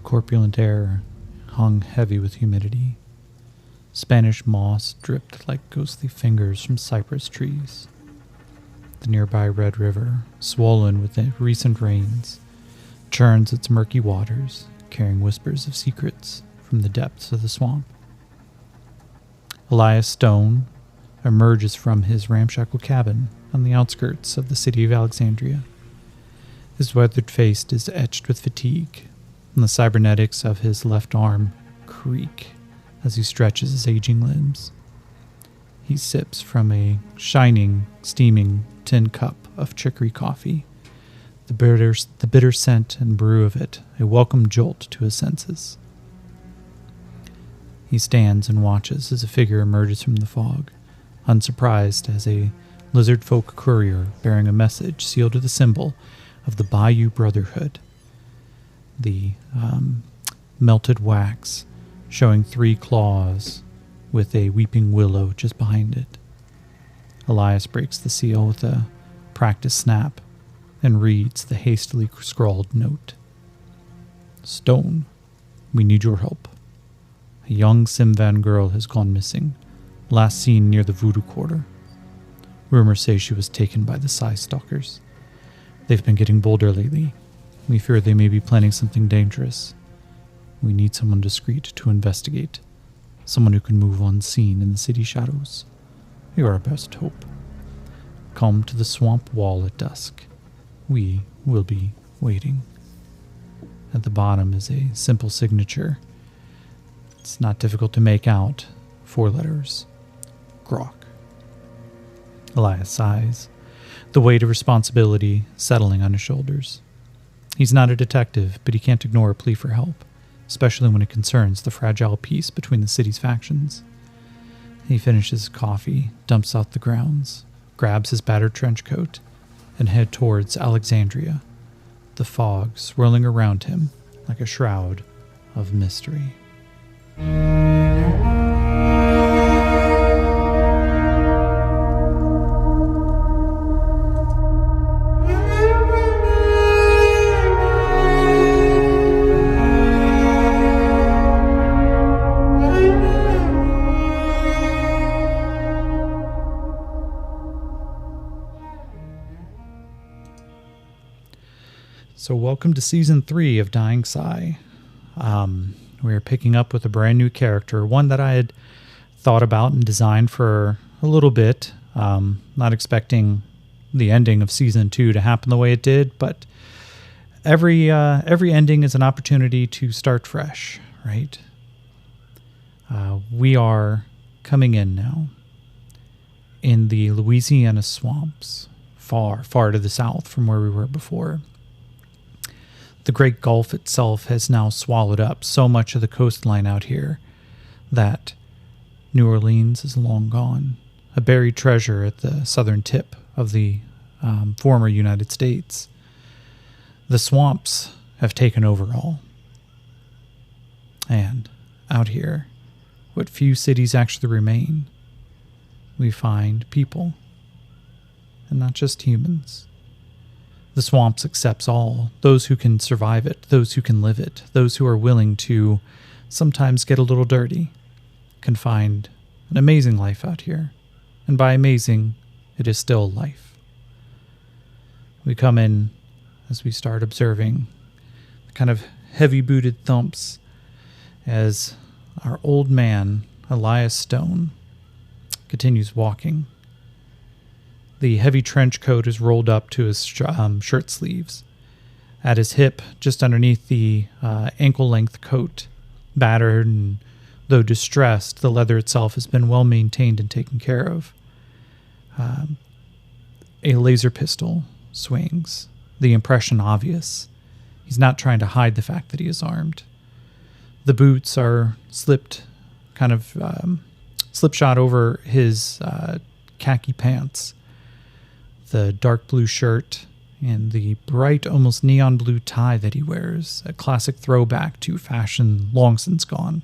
corpulent air hung heavy with humidity. Spanish moss dripped like ghostly fingers from cypress trees. The nearby Red River, swollen with the recent rains, churns its murky waters, carrying whispers of secrets from the depths of the swamp. Elias Stone emerges from his ramshackle cabin on the outskirts of the city of Alexandria. His weathered face is etched with fatigue, and the cybernetics of his left arm creak as he stretches his aging limbs. He sips from a shining, steaming tin cup of chicory coffee, the bitter scent and brew of it a welcome jolt to his senses. He stands and watches as a figure emerges from the fog, unsurprised as a lizard folk courier bearing a message sealed with a symbol of the Bayou Brotherhood. The melted wax showing 3 claws with a weeping willow just behind it. Elias breaks the seal with a practiced snap and reads the hastily scrawled note. Stone, we need your help. A young Simvan girl has gone missing, last seen near the Voodoo Quarter. Rumors say she was taken by the Psy Stalkers. They've been getting bolder lately. We fear they may be planning something dangerous. We need someone discreet to investigate. Someone who can move unseen in the city shadows. You are our best hope. Come to the swamp wall at dusk. We will be waiting. At the bottom is a simple signature. It's not difficult to make out. 4 letters. Grok. Elias sighs, the weight of responsibility settling on his shoulders. He's not a detective, but he can't ignore a plea for help, especially when it concerns the fragile peace between the city's factions. He finishes his coffee, dumps out the grounds, grabs his battered trench coat, and head towards Alexandria, the fog swirling around him like a shroud of mystery. So welcome to Season 3 of Dying Sigh. We are picking up with a brand new character, one that I had thought about and designed for a little bit. Not expecting the ending of Season 2 to happen the way it did, but every ending is an opportunity to start fresh, right? We are coming in now in the Louisiana swamps, far, far to the south from where we were before. The Great Gulf itself has now swallowed up so much of the coastline out here that New Orleans is long gone, a buried treasure at the southern tip of the former United States. The swamps have taken over all. And out here, what few cities actually remain, we find people, and not just humans. The swamps accepts all, those who can survive it, those who can live it, those who are willing to sometimes get a little dirty, can find an amazing life out here. And by amazing, it is still life. We come in as we start observing the kind of heavy-booted thumps as our old man, Elias Stone, continues walking. The heavy trench coat is rolled up to his shirt sleeves. At his hip, just underneath the ankle-length coat, battered and though distressed, the leather itself has been well maintained and taken care of. A laser pistol swings, the impression obvious. He's not trying to hide the fact that he is armed. The boots are slipshod over his khaki pants. The dark blue shirt and the bright, almost neon blue tie that he wears, a classic throwback to fashion long since gone.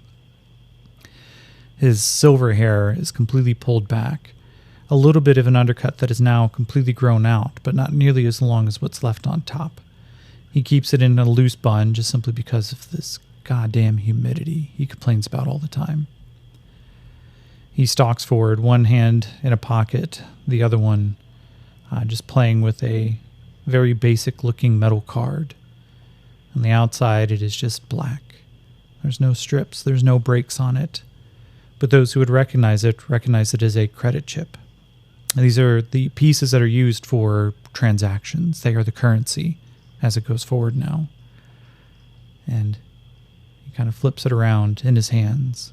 His silver hair is completely pulled back, a little bit of an undercut that is now completely grown out, but not nearly as long as what's left on top. He keeps it in a loose bun just simply because of this goddamn humidity he complains about all the time. He stalks forward, one hand in a pocket, the other one just playing with a very basic-looking metal card. On the outside, it is just black. There's no strips, there's no breaks on it. But those who would recognize it as a credit chip. And these are the pieces that are used for transactions. They are the currency as it goes forward now. And he kind of flips it around in his hands.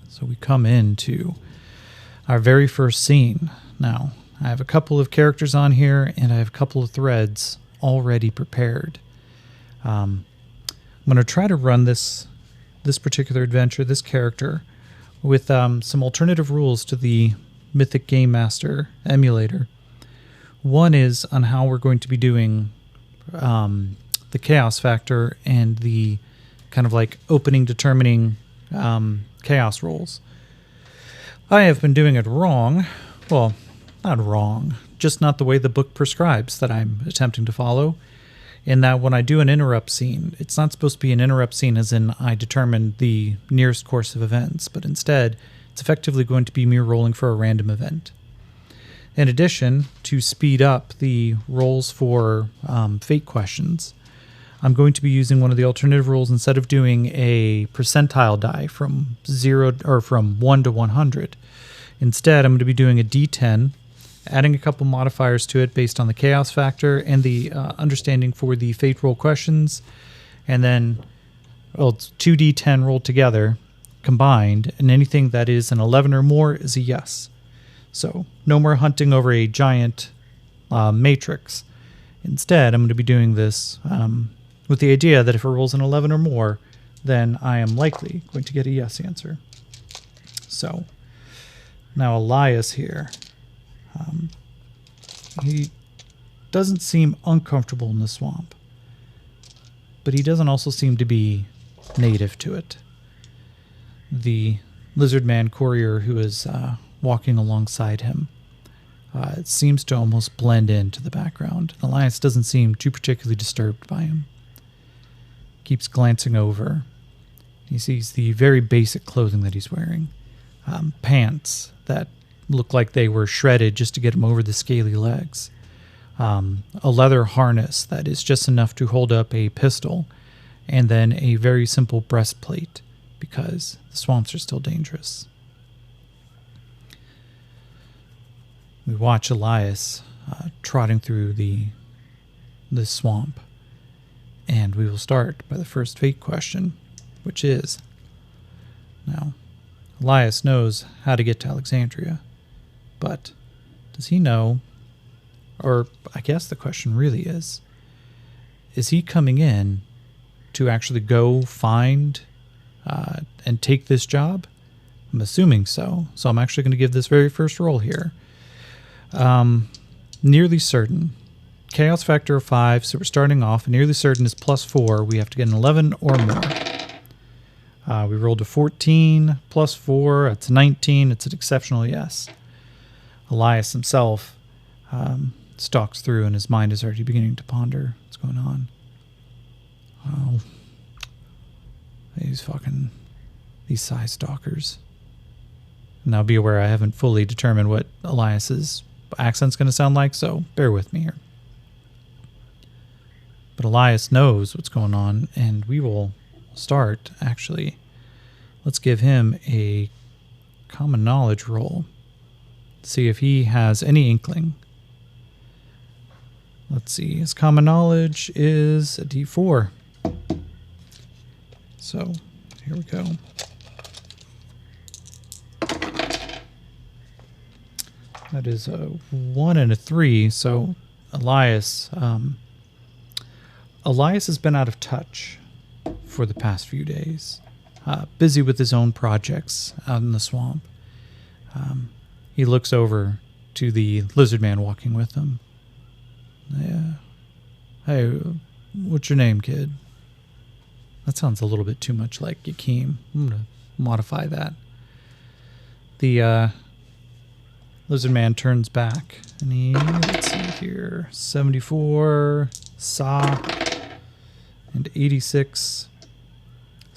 So we come into our very first scene. Now, I have a couple of characters on here, and I have a couple of threads already prepared. I'm going to try to run this particular adventure, this character, with some alternative rules to the Mythic Game Master emulator. One is on how we're going to be doing the chaos factor and the kind of like opening determining chaos rolls. I have been doing it wrong. Well, not wrong, just not the way the book prescribes that I'm attempting to follow. In that when I do an interrupt scene, it's not supposed to be an interrupt scene as in I determine the nearest course of events, but instead it's effectively going to be me rolling for a random event. In addition, to speed up the rolls for fate questions, I'm going to be using one of the alternative rules. Instead of doing a percentile die from 1 to 100. Instead, I'm going to be doing a D10, adding a couple modifiers to it based on the chaos factor and the understanding for the fate roll questions, and then it's 2d10 rolled together, combined, and anything that is an 11 or more is a yes. So no more hunting over a giant matrix. Instead, I'm going to be doing this with the idea that if it rolls an 11 or more, then I am likely going to get a yes answer. So now Elias here. He doesn't seem uncomfortable in the swamp, but he doesn't also seem to be native to it. The lizard man courier who is walking alongside him it seems to almost blend into the background. Elias doesn't seem too particularly disturbed by him. Keeps glancing over. He sees the very basic clothing that he's wearing. Pants that look like they were shredded just to get him over the scaly legs. A leather harness that is just enough to hold up a pistol, and then a very simple breastplate because the swamps are still dangerous. We watch Elias trotting through the swamp, and we will start by the first fate question, which is, now, Elias knows how to get to Alexandria, but does he know, or I guess the question really is he coming in to actually go find and take this job? I'm assuming so. So I'm actually going to give this very first roll here. Nearly certain. Chaos factor of 5, so we're starting off. Nearly certain is +4. We have to get an 11 or more. We rolled a 14 plus 4. That's 19. It's an exceptional yes. Elias himself stalks through, and his mind is already beginning to ponder what's going on. Oh, these side stalkers. Now be aware I haven't fully determined what Elias's accent's going to sound like, so bear with me here. But Elias knows what's going on, and we will start, actually. Let's give him a common knowledge roll. See if he has any inkling. Let's see, his common knowledge is a D4. So, here we go. That is a 1 and a 3, so Elias has been out of touch for the past few days. Busy with his own projects out in the swamp. He looks over to the lizard man walking with him. Yeah. Hey, what's your name, kid? That sounds a little bit too much like Yakeem. I'm going to modify that. The lizard man turns back, and he, let's see here, 74, Sa, and 86,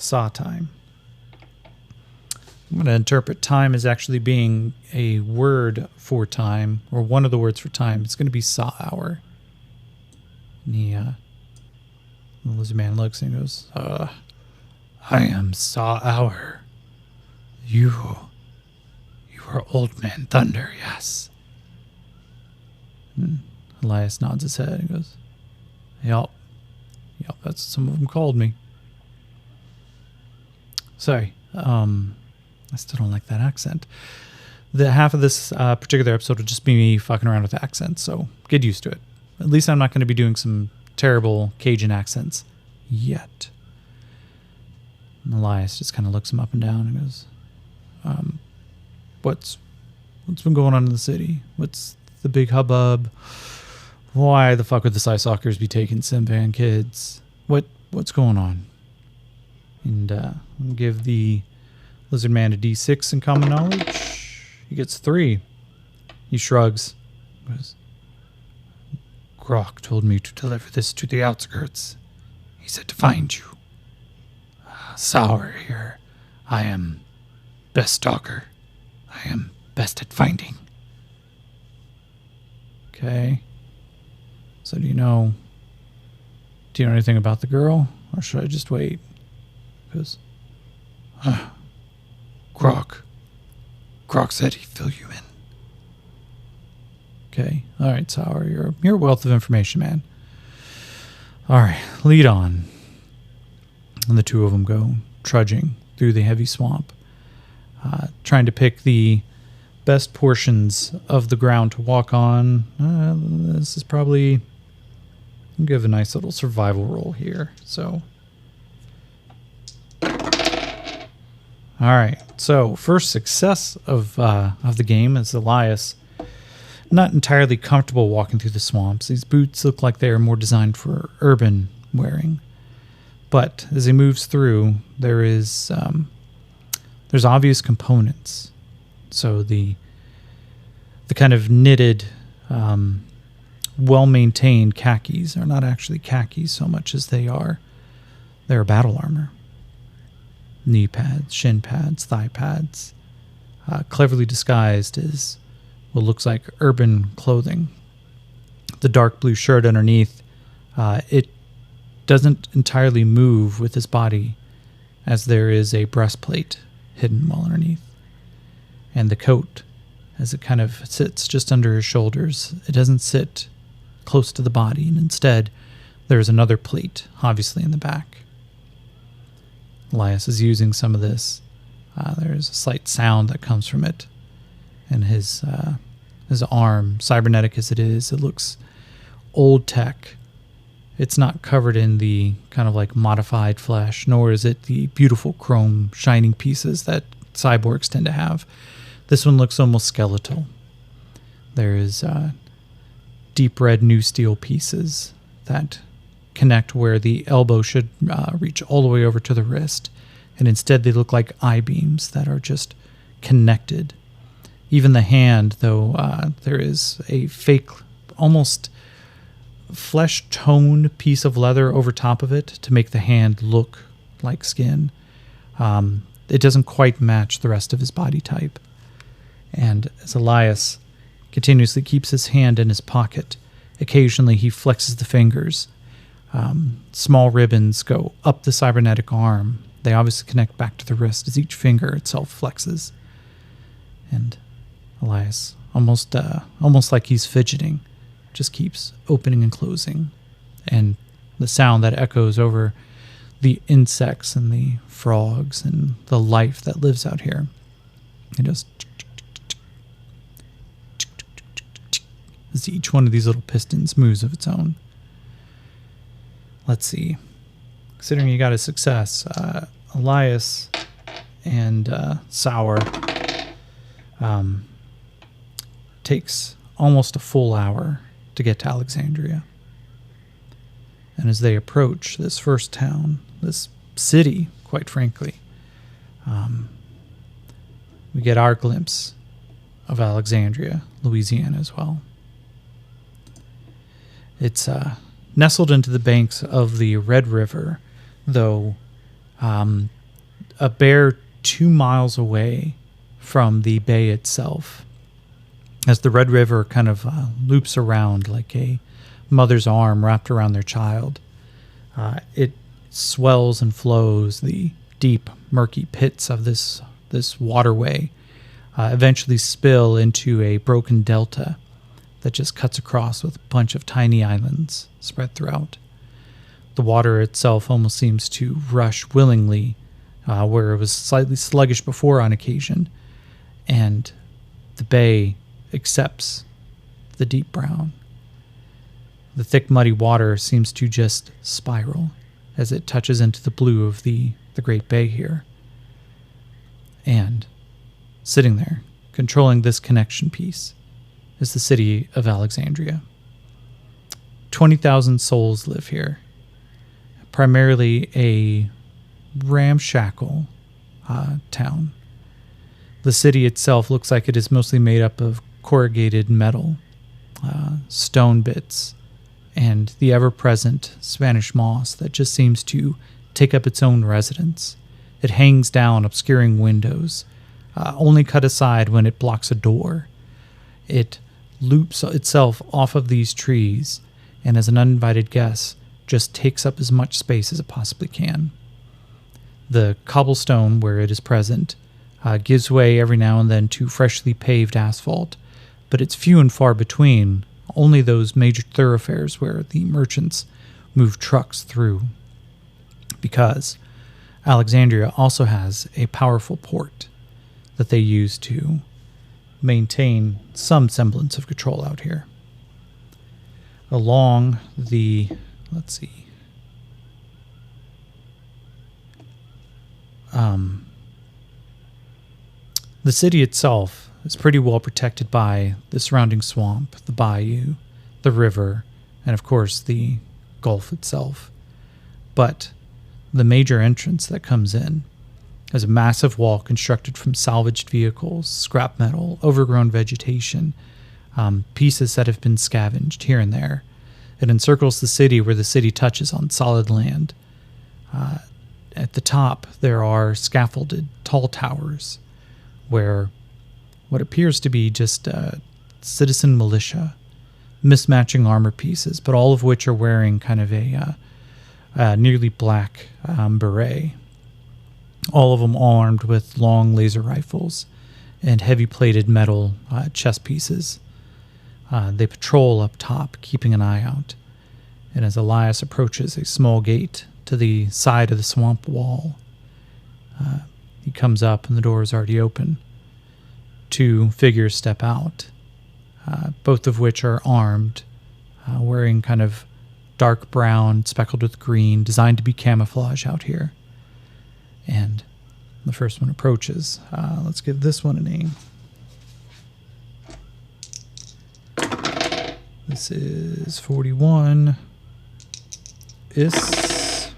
Saw time. I'm going to interpret time as actually being a word for time, or one of the words for time. It's going to be saw hour. And the lizard man looks and goes, I am Saw Hour. You are Old Man Thunder, yes. And Elias nods his head and goes, Yup, that's what some of them called me. Sorry, I still don't like that accent. The half of this particular episode will just be me fucking around with accents, so get used to it. At least I'm not going to be doing some terrible Cajun accents yet. And Elias just kind of looks him up and down and goes, what's been going on in the city? What's the big hubbub? Why the fuck would the Psystalkers be taking Simvan kids? What's going on? And I'll give the lizard man a D6 in common knowledge. He gets 3. He shrugs. Goes, Grok told me to deliver this to the outskirts. He said to find you. Sour here. I am best stalker. I am best at finding. Okay. So do you know anything about the girl? Or should I just wait? Because Grok said he'd fill you in. Okay. All right, Sour. You're a wealth of information, man. All right. Lead on. And the two of them go trudging through the heavy swamp, trying to pick the best portions of the ground to walk on. This is probably... I'll give a nice little survival roll here. So... All right, so first success of the game is Elias not entirely comfortable walking through the swamps. These boots look like they are more designed for urban wearing. But as he moves through, there's obvious components. So the kind of knitted, well-maintained khakis are not actually khakis so much as they're battle armor. Knee pads, shin pads, thigh pads, cleverly disguised as what looks like urban clothing. The dark blue shirt underneath, it doesn't entirely move with his body, as there is a breastplate hidden well underneath. And the coat, as it kind of sits just under his shoulders, it doesn't sit close to the body, and instead there's another plate, obviously in the back. Elias is using some of this. There's a slight sound that comes from it. And his arm, cybernetic as it is, it looks old tech. It's not covered in the kind of like modified flesh, nor is it the beautiful chrome shining pieces that cyborgs tend to have. This one looks almost skeletal. There is deep red new steel pieces that connect where the elbow should reach all the way over to the wrist, and instead they look like I-beams that are just connected. Even the hand, though there is a fake, almost flesh-toned piece of leather over top of it to make the hand look like skin, it doesn't quite match the rest of his body type. And as Elias continuously keeps his hand in his pocket, occasionally he flexes the fingers. Small ribbons go up the cybernetic arm. They obviously connect back to the wrist as each finger itself flexes. And Elias, almost like he's fidgeting, just keeps opening and closing. And the sound that echoes over the insects and the frogs and the life that lives out here. It just... as each one of these little pistons moves of its own. Let's see. Considering you got a success, Elias and Sour takes almost a full hour to get to Alexandria. And as they approach this first town, this city, quite frankly, we get our glimpse of Alexandria, Louisiana as well. It's nestled into the banks of the Red River, though A bare 2 miles away from the bay itself, as the Red River kind of loops around like a mother's arm wrapped around their child. It swells and flows. The deep, murky pits of this waterway eventually spill into a broken delta that just cuts across with a bunch of tiny islands spread throughout. The water itself almost seems to rush willingly, where it was slightly sluggish before on occasion, and the bay accepts the deep brown. The thick, muddy water seems to just spiral as it touches into the blue of the Great Bay here. And sitting there, controlling this connection piece, is the city of Alexandria. 20,000 souls live here, primarily a ramshackle town. The city itself looks like it is mostly made up of corrugated metal, stone bits, and the ever-present Spanish moss that just seems to take up its own residence. It hangs down, obscuring windows, only cut aside when it blocks a door. It loops itself off of these trees, and as an uninvited guest, just takes up as much space as it possibly can. The cobblestone, where it is present, gives way every now and then to freshly paved asphalt, but it's few and far between, only those major thoroughfares where the merchants move trucks through. Because Alexandria also has a powerful port that they use to maintain some semblance of control out here. Along the, the city itself is pretty well protected by the surrounding swamp, the bayou, the river, and of course the Gulf itself. But the major entrance that comes in is a massive wall constructed from salvaged vehicles, scrap metal, overgrown vegetation, pieces that have been scavenged here and there. It encircles the city where the city touches on solid land. At the top, there are scaffolded tall towers where what appears to be just citizen militia, mismatching armor pieces, but all of which are wearing kind of a nearly black beret. All of them armed with long laser rifles and heavy-plated metal chest pieces. They patrol up top, keeping an eye out. And as Elias approaches a small gate to the side of the swamp wall, he comes up and the door is already open. Two figures step out, both of which are armed, wearing kind of dark brown speckled with green, designed to be camouflage out here. And the first one approaches. Let's give this one a name. This is 41. Is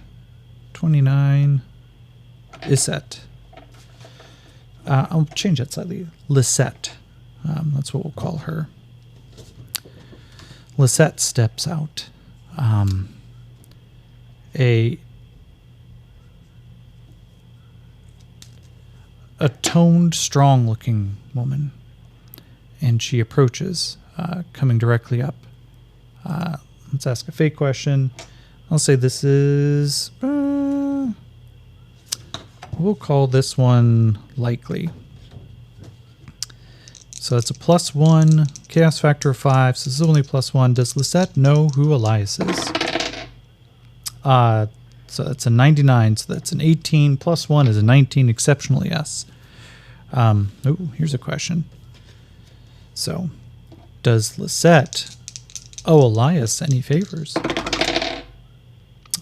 29. Isette. I'll change that slightly. Lisette. That's what we'll call her. Lisette steps out. A toned, strong-looking woman, and she approaches, coming directly up. Let's ask a fake question. I'll say this is... we'll call this one likely. So that's a +1, chaos factor of 5, so this is only +1. Does Lisette know who Elias is? So that's a 99, so that's an 18, +1 is a 19, exceptional yes. Here's a question. So, does Lisette owe Elias any favors?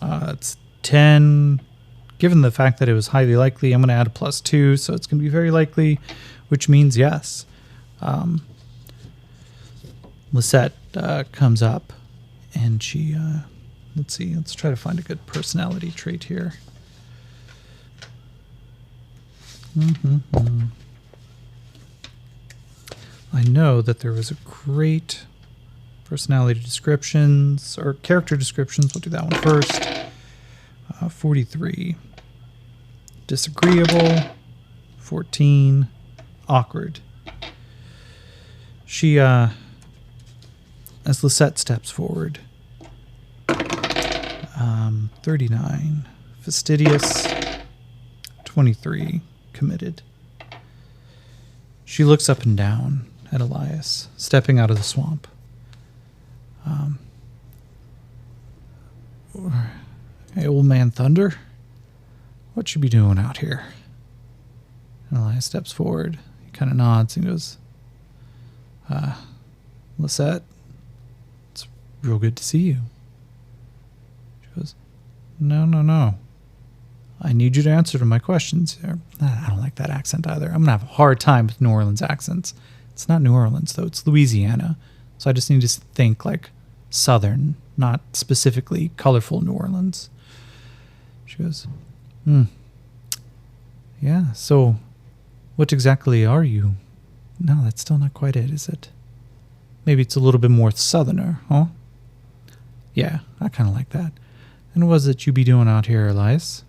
It's 10. Given the fact that it was highly likely, I'm going to add a +2, so it's going to be very likely, which means yes. Lisette comes up, and she, let's try to find a good personality trait here. I know that there was a great personality descriptions, or character descriptions. We'll do that one first. 43. disagreeable. 14, awkward. She, as Lisette steps forward, 39, fastidious, 23, committed. She looks up and down at Elias, stepping out of the swamp. Hey, old man Thunder, what you be doing out here? And Elias steps forward. He kind of nods and goes, Lisette, it's real good to see you. She goes, No. I need you to answer to my questions here. I don't like that accent either. I'm going to have a hard time with New Orleans accents. It's not New Orleans, though. It's Louisiana. So I just need to think like Southern, not specifically colorful New Orleans. She goes, Yeah, so what exactly are you? No, that's still not quite it, is it? Maybe it's a little bit more Southerner, huh? Yeah, I kind of like that. And what was it you be doing out here, Elias?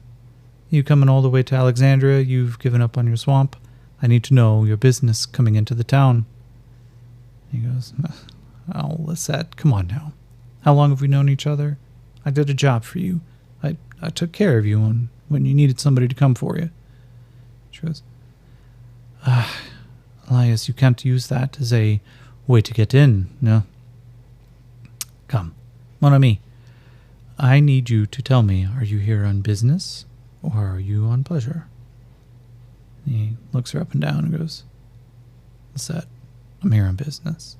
You coming all the way to Alexandria? You've given up on your swamp? I need to know your business coming into the town. He goes, Oh, Lisette, come on now. How long have we known each other? I did a job for you. I took care of you when you needed somebody to come for you. She goes, Elias, you can't use that as a way to get in, no? Come, mon ami. I need you to tell me, are you here on business or are you on pleasure? He looks her up and down and goes, Lisette, I'm here on business.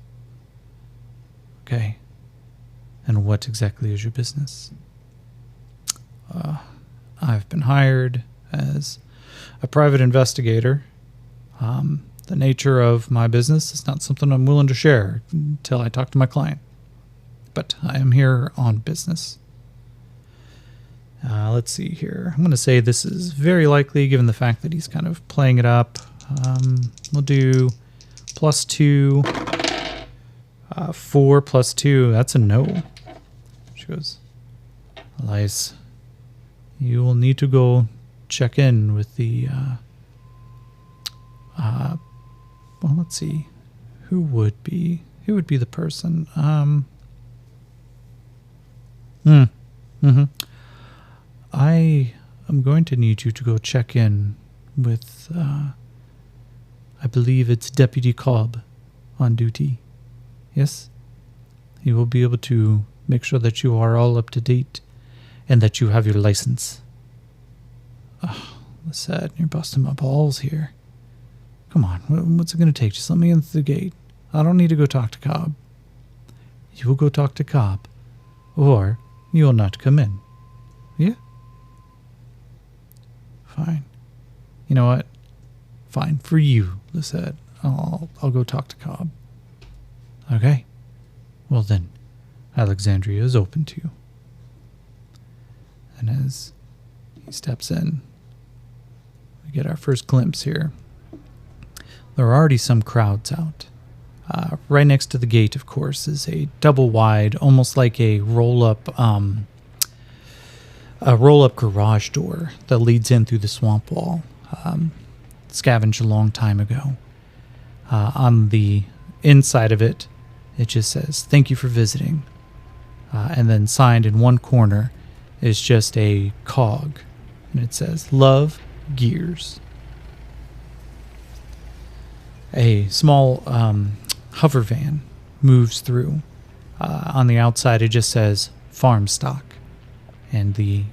Okay. And what exactly is your business? I've been hired as a private investigator. The nature of my business is not something I'm willing to share until I talk to my client. But I am here on business. Let's see here. I'm going to say this is very likely, given the fact that he's kind of playing it up. We'll do +2. 4 + 2. That's a no. She goes, Elias, you will need to go check in with the... well, let's see. Who would be the person? I am going to need you to go check in with, I believe it's Deputy Cobb on duty. Yes? He will be able to make sure that you are all up to date and that you have your license. Oh, Lisette, you're busting my balls here. Come on, what's it going to take? Just let me in through the gate. I don't need to go talk to Cobb. You will go talk to Cobb, or you will not come in. Yeah? Fine. You know what? Fine. For you, Lisette. I'll go talk to Cobb. Okay. Well then, Alexandria is open to you. And as he steps in, we get our first glimpse here. There are already some crowds out. Right next to the gate, of course, is a double wide, almost like a roll-up garage door that leads in through the swamp wall. Scavenged a long time ago. On the inside of it, it just says, "Thank you for visiting." And then signed in one corner is just a cog. And it says, "Love Gears." A small hover van moves through. On the outside, it just says, "Farm Stock." And the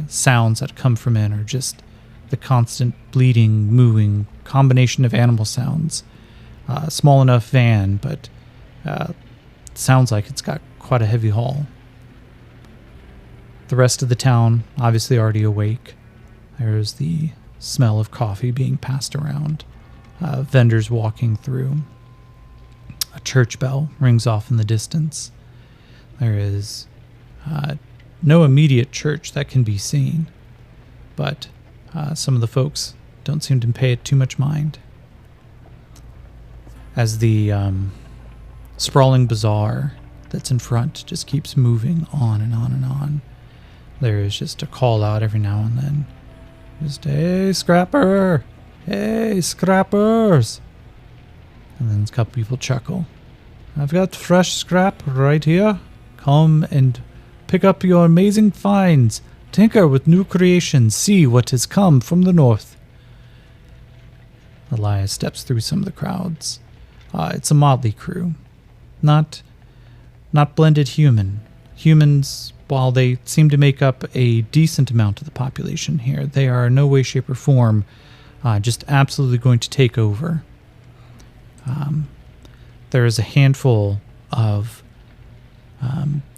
sounds that come from it are just the constant bleating, mooing combination of animal sounds. Small enough van, but sounds like it's got quite a heavy haul. The rest of the town, obviously already awake. There's the smell of coffee being passed around. Vendors walking through. A church bell rings off in the distance. There is no immediate church that can be seen, but some of the folks don't seem to pay it too much mind. As the sprawling bazaar that's in front just keeps moving on and on and on, there is just a call out every now and then. Just, hey, scrapper! Hey, scrappers! And then a couple people chuckle. I've got fresh scrap right here. Come and pick up your amazing finds. Tinker with new creations. See what has come from the north. Elias steps through some of the crowds. It's a motley crew. Not blended human. Humans, while they seem to make up a decent amount of the population here, they are in no way, shape, or form just absolutely going to take over. There is a handful of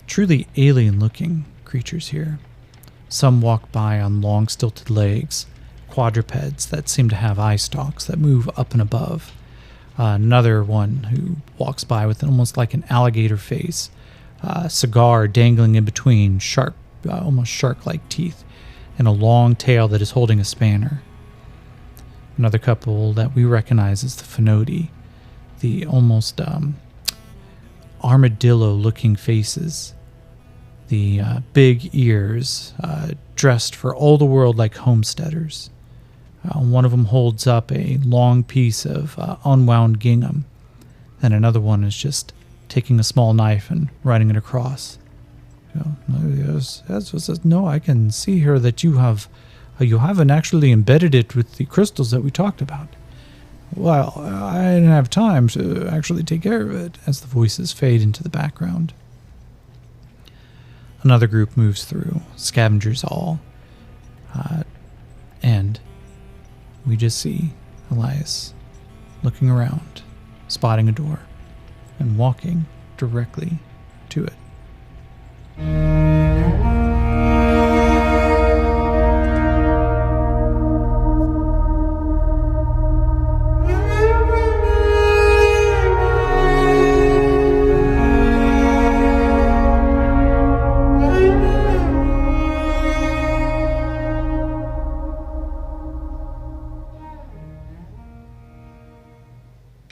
truly alien-looking creatures here. Some walk by on long, stilted legs, quadrupeds that seem to have eye stalks that move up and above. Another one who walks by with almost like an alligator face, cigar dangling in between sharp, almost shark-like teeth, and a long tail that is holding a spanner. Another couple that we recognize as the Finoti, the almost armadillo-looking faces, the big ears, dressed for all the world like homesteaders. One of them holds up a long piece of unwound gingham, and another one is just taking a small knife and running it across. No, I can see here that you haven't actually embedded it with the crystals that we talked about. Well, I didn't have time to actually take care of it, as the voices fade into the background. Another group moves through, scavengers all, and we just see Elias looking around, spotting a door, and walking directly to it.